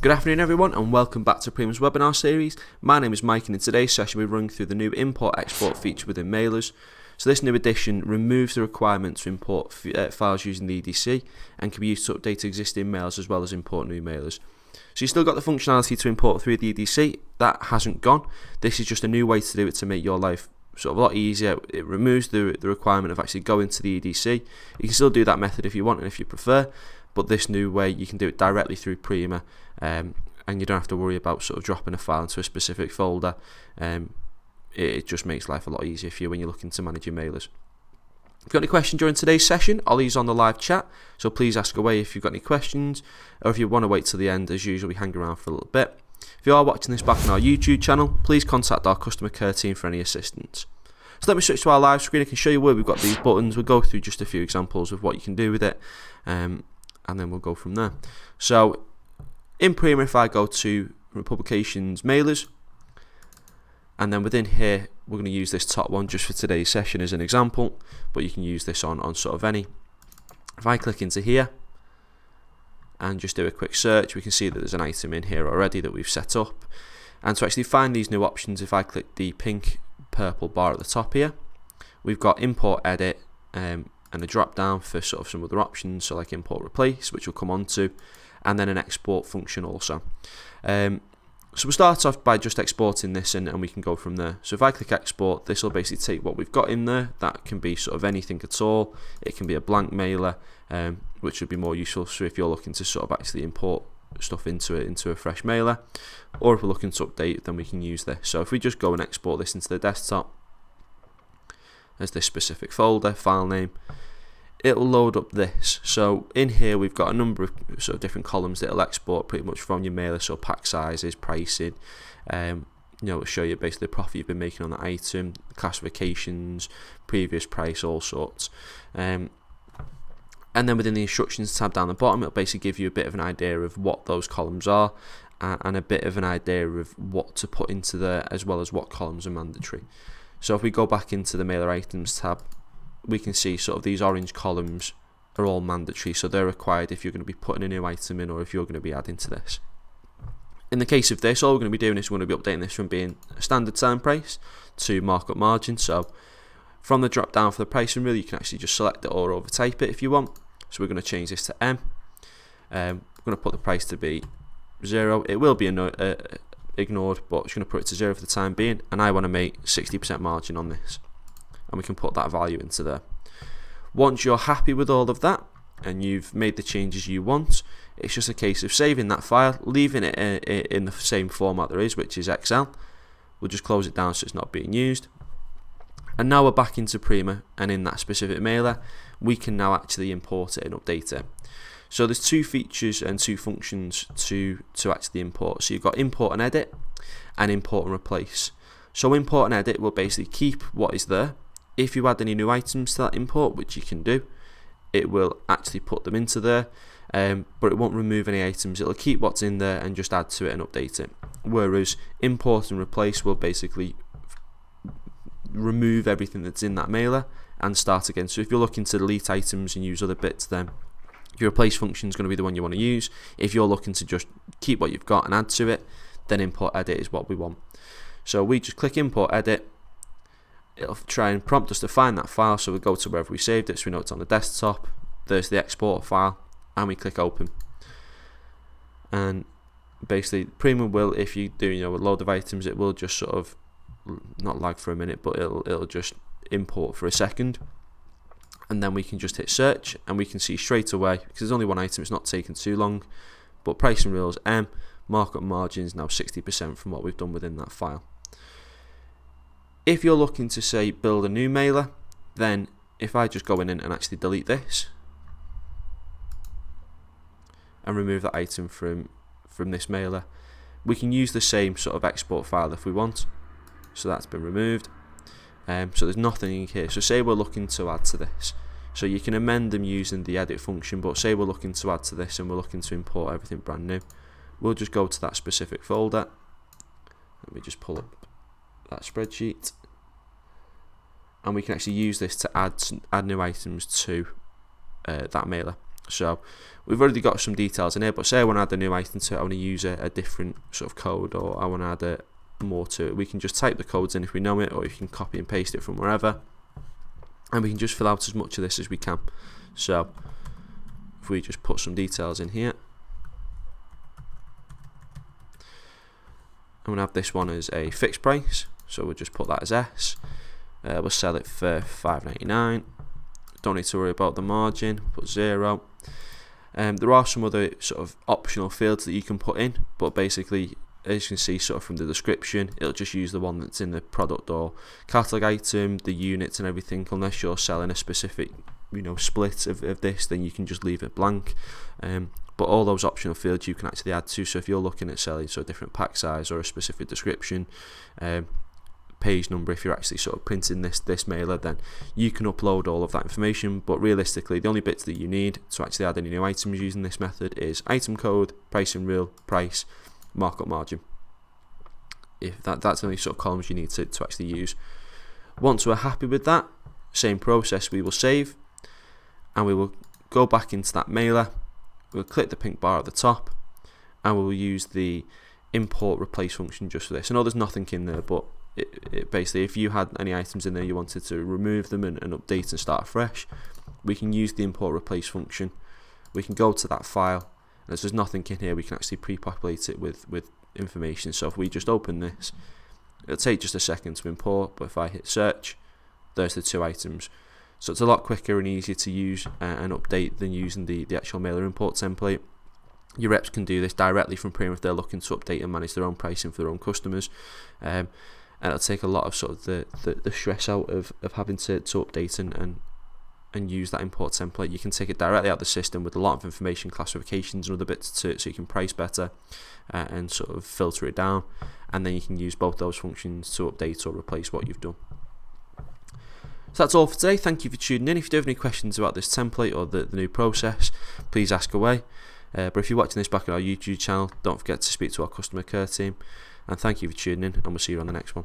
Good afternoon everyone and welcome back to Prima's webinar series. My name is Mike and in today's session we're running through the new import-export feature within Mailers. So this new addition removes the requirement to import files using the EDC and can be used to update existing mails as well as import new mailers. So you've still got the functionality to import through the EDC, that hasn't gone. This is just a new way to do it to make your life sort of a lot easier. It removes the requirement of actually going to the EDC. You can still do that method if you want and if you prefer, but this new way you can do it directly through Prima, and you don't have to worry about sort of dropping a file into a specific folder. It just makes life a lot easier for you when you're looking to manage your mailers. If you've got any questions during today's session, Ollie's on the live chat, so please ask away if you've got any questions, or if you want to wait till the end, as usual we hang around for a little bit. If you are watching this back on our YouTube channel, please contact our customer care team for any assistance. So let me switch to our live screen. I can show you where we've got these buttons. We'll go through just a few examples of what you can do with it, and then we'll go from there. So in Prima, if I go to Publications Mailers, and then within here we're going to use this top one just for today's session as an example, but you can use this on sort of any. If I click into here and just do a quick search, we can see that there's an item in here already that we've set up. And to actually find these new options, if I click the pink purple bar at the top here, we've got import edit and a drop down for sort of some other options, so like import replace, which we'll come on to, and then an export function also. So we'll start off by just exporting this and we can go from there. So if I click export, this will basically take what we've got in there. That can be sort of anything at all. It can be a blank mailer, which would be more useful so if you're looking to sort of actually import stuff into a fresh mailer, or if we're looking to update, then we can use this. So if we just go and export this into the desktop as this specific folder, file name, it'll load up this. So in here we've got a number of sort of different columns that it'll export pretty much from your mailer, so pack sizes, pricing, it'll show you basically the profit you've been making on that item, classifications, previous price, all sorts. And then within the instructions tab down the bottom, it'll basically give you a bit of an idea of what those columns are and a bit of an idea of what to put into there, as well as what columns are mandatory. So if we go back into the mailer items tab, we can see sort of these orange columns are all mandatory, so they're required if you're going to be putting a new item in or if you're going to be adding to this. In the case of this, all we're going to be doing is we're going to be updating this from being a standard selling price to markup margin. So from the drop down for the pricing rule, you can actually just select it or overtype it if you want. So we're going to change this to M. We're going to put the price to be 0. It will be ignored, but I'm just going to put it to 0 for the time being, and I want to make 60% margin on this, and we can put that value into there. Once you're happy with all of that and you've made the changes you want, it's just a case of saving that file, leaving it in the same format there is, which is Excel. We'll just close it down so it's not being used. And now we're back into Prima, and in that specific mailer we can now actually import it and update it. So there's two features and two functions to actually import. So you've got import and edit and import and replace. So import and edit will basically keep what is there. If you add any new items to that import, which you can do, it will actually put them into there, but it won't remove any items. It'll keep what's in there and just add to it and update it. Whereas import and replace will basically remove everything that's in that mailer and start again. So if you're looking to delete items and use other bits, then your replace function is going to be the one you want to use. If you're looking to just keep what you've got and add to it, then import edit is what we want. So we just click import edit. It'll try and prompt us to find that file, so we go to wherever we saved it, so we know it's on the desktop. There's the export file, and we click open. And basically Prima will, if you do a load of items, it will just sort of not lag for a minute, but it'll just import for a second, and then we can just hit search and we can see straight away, because there's only one item, it's not taking too long, but pricing rules M, markup margins now 60% from what we've done within that file. If you're looking to say build a new mailer, then if I just go in and actually delete this and remove that item from this mailer, we can use the same sort of export file if we want. So that's been removed. So there's nothing in here. So say we're looking to add to this. So you can amend them using the edit function, but say we're looking to add to this and we're looking to import everything brand new. We'll just go to that specific folder. Let me just pull up that spreadsheet, and we can actually use this to add new items to that mailer. So we've already got some details in here, but say I want to add a new item to it, I want to use a different sort of code, or I want to add more to it. We can just type the codes in if we know it, or you can copy and paste it from wherever, and we can just fill out as much of this as we can. So if we just put some details in here, I'm going to have this one as a fixed price, so we'll just put that as S. We'll sell it for $5.99. Don't need to worry about the margin, put 0. There are some other sort of optional fields that you can put in, but basically, as you can see sort of from the description, it'll just use the one that's in the product or catalog item, the units and everything. Unless you're selling a specific split of this, then you can just leave it blank. But all those optional fields you can actually add to. So if you're looking at selling a different pack size or a specific description, page number, if you're actually sort of printing this mailer, then you can upload all of that information. But realistically, the only bits that you need to actually add any new items using this method is item code, pricing rule, price, markup margin. If that's the only sort of columns you need to actually use. Once we're happy with that, same process, we will save, and we will go back into that mailer. We'll click the pink bar at the top, and we'll use the import replace function just for this. I know there's nothing in there, but it basically, if you had any items in there you wanted to remove them and update and start fresh, we can use the import replace function. We can go to that file, and as there's nothing in here, we can actually pre-populate it with information. So if we just open this, it'll take just a second to import, but if I hit search, there's the 2 items. So it's a lot quicker and easier to use and update than using the actual mailer import template. Your reps can do this directly from Premium if they're looking to update and manage their own pricing for their own customers, and it'll take a lot of sort of the stress out of having to update and use that import template. You can take it directly out of the system with a lot of information, classifications and other bits so you can price better and sort of filter it down, and then you can use both those functions to update or replace what you've done. So that's all for today. Thank you for tuning in. If you do have any questions about this template or the new process, please ask away. But if you're watching this back on our YouTube channel, don't forget to speak to our customer care team. And thank you for tuning in, and we'll see you on the next one.